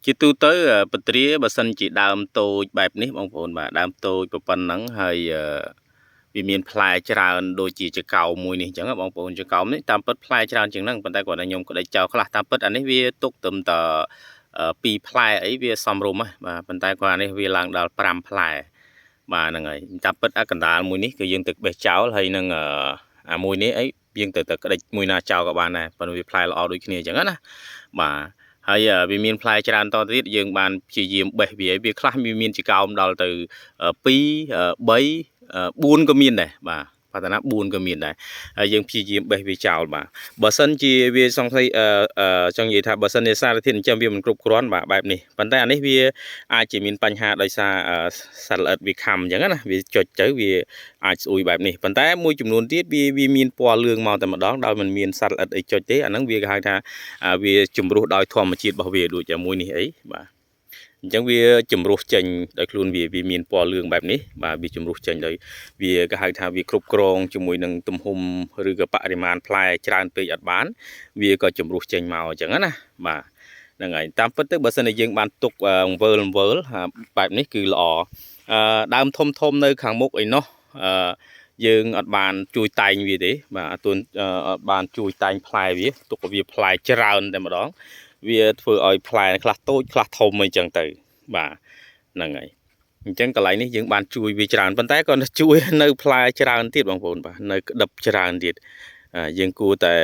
ជាទូទៅពត្រាបើសិនជាដើមតូចបែបនេះបងប្អូនបាទដើមតូចប៉ុណ្ណឹងហើយវាមានផ្លែច្រើនដូចជាចកោមួយនេះអញ្ចឹងបងប្អូនចកោនេះតាមពិតផ្លែច្រើនជាងហ្នឹងប៉ុន្តែគាត់ថាខ្ញុំក្តីចោលខ្លះតាមពិតអានេះវាទុកត្រឹមតែ2ផ្លែអីវាសមរម្យបាទប៉ុន្តែគាត់អានេះវាឡើងដល់5ផ្លែបាទហ្នឹងហើយតាមពិតអាកណ្ដាលមួយនេះគឺយើងទឹកបេះចោលហើយនឹងអាមួយនេះអីយើងទៅក្តិចមួយណាចោលក៏បានដែរប៉ុន្តែវាផ្លែល្អដូចគ្នាអញ្ចឹងណាបាទហើយវាមានផ្លែច្រើនតទៅទៀតយើងបានព្យាយាមបេះវាខ្លះវាមានចកោមដល់ទៅ2 3 4ក៏មានដែរបាទបតនា4ក៏មានដែរហើយយើងព្យាយាមបេះវាចោលបាទបើសិនជាវាសង្ស័យចង់និយាយថាបើសិនជាសារធាតុចិញ្ចឹមវាមិនគ្រប់គ្រាន់បាទបែបនេះប៉ុន្តែអានេះវាអាចជាមានបញ្ហាដោយសារសត្វល្អិតវាខំអញ្ចឹងណាវាចុចទៅវាអាចស្អួយបែបនេះប៉ុន្តែមួយចំនួនទៀតវាមានពណ៌លឿងមកតែម្ដងដោយមិនមានសត្វល្អិតអីចុចទេអាហ្នឹងវាគេហៅថាវាជំរុះដោយធម្មជាតិរបស់វាដូចជាមួយនេះអីបាទអញ្ចឹងវាជំរុះចេញដោយខ្លួនវាមានពណ៌លឿងបែបនេះបាទវាជំរុះចេញដោយវាគេហៅថាវាគ្រប់គ្រងជាមួយនឹងទំហំឬក៏បរិមាណផ្លែច្រើនពេកអត់បានវាក៏ជំរុះចេញមកអញ្ចឹងណាបាទហ្នឹងហើយតាមពិតទៅបើសិនជាយើងបានទុកវើលបែបនេះគឺល្អដើមធំនៅខាងមុខអីនោះយើងអត់បានជួយតែងវាទេបាទអត់បានជួយតែងផ្លែវាទុកឲ្យវាផ្លែច្រើនតែម្ដងវាធ្វើឲ្យផ្លែខ្លះតូចខ្លះធំអីចឹងទៅបាទហ្នឹងហើយអញ្ចឹងកន្លែងនេះយើងបានជួយវាច្រើនប៉ុន្តែក៏ជួយនៅផ្លែច្រើនទៀតបងប្អូនបាទនៅក្តឹបច្រើនទៀតយើងគួរតែ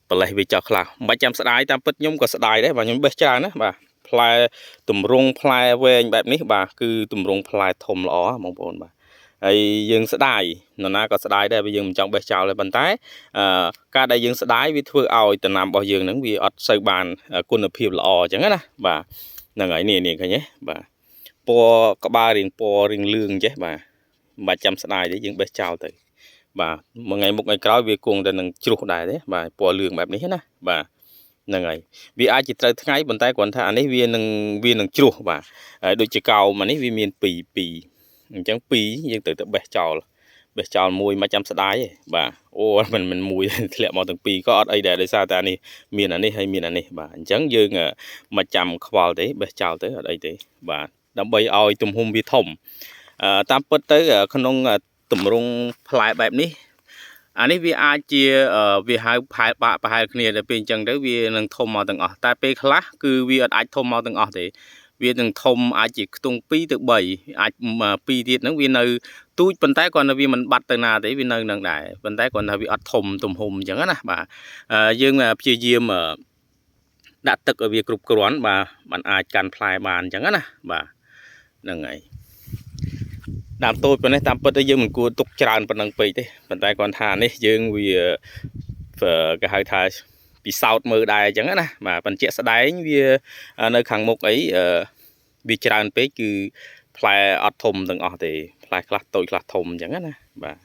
ប្រលេះវាចោលខ្លះមិនបាច់ចាំស្ដាយតាមពិតខ្ញុំក៏ស្ដាយដែរបាទខ្ញុំបេះច្រើនណាបាទផ្លែតម្រង់ផ្លែវែងបែបនេះបាទគឺតម្រង់ផ្លែធំល្អបងប្អូនបាទហើយយើងស្ដាយនរណាក៏ស្ដាយដែរវាយើងមិនចង់បេះចោលទេប៉ុន្តែការដែលយើងស្ដាយវាធ្វើឲ្យដំណាំរបស់យើងហ្នឹងវាអត់សូវបានគុណភាពល្អអញ្ចឹងណាបាទហ្នឹងហើយនេះឃើញទេបាទពណ៌ក្បាលរៀងពណ៌រៀងលឿងចេះបាទមិនបាច់ចាំស្ដាយទេយើងបេះចោលទៅបាទមួយថ្ងៃមុខថ្ងៃក្រោយវាគង់តែនឹងជ្រុះដែរទេបាទពណ៌លឿងបែបនេះណាបាទហ្នឹងហើយវាអាចជាត្រូវថ្ងៃប៉ុន្តែគ្រាន់ថាអានេះវានឹងជ្រុះបាទហើយដូចជាកោមអានេះវាមាន2អញ្ចឹង2យើងត្រូវទៅបេះចោលមួយមកចាំស្ដាយទេបាទអូមិនមួយធ្លាក់មកទាំងពីរក៏អត់អីដែរដោយសារតែអានេះមានអានេះហើយមានអានេះបាទអញ្ចឹងយើងមកចាំខ្វល់ទេបេះចោលទៅអត់អីទេបាទដើម្បីឲ្យទំហំវាធំតាមពិតទៅក្នុងតម្រង់ផ្លែបែបនេះអានេះវាអាចជាវាហៅប្រហែលគ្នាតែពេលអញ្ចឹងទៅវានឹងធំមកទាំងអស់តែពេលខ្លះគឺវាអាចធំមកទាំងអស់ទេវានឹងធំអាចជាខ្ទង់2ទៅ3អាច2ទៀតហ្នឹងវានៅទូចប៉ុន្តែគាត់នៅវាមិនបាត់ទៅណាទេវានៅនឹងដែរប៉ុន្តែគាត់ថាវាអត់ធំទំហំអញ្ចឹងណាបាទយើងព្យាយាមដាក់ទឹកឲ្យវាគ្រប់គ្រាន់បាទมันអាចកាន់ផ្លែបានអញ្ចឹងណាបាទហ្នឹងហើយដើមតូចប៉ុណ្ណេះតាមពិតទៅយើងមិនគួរទុកច្រើនប៉ុណ្ណឹងពេកទេប៉ុន្តែគាត់ថានេះយើងវាគេហៅថាពិសោធន៍មើលដែរអញ្ចឹងណាបាទបញ្ជាក់ស្ដែងវានៅខាងមុខអីវាច្រើនពេកគឺផ្លែអត់ធំទាំងអស់ទេផ្លែខ្លះតូចខ្លះធំអញ្ចឹងណាបាទ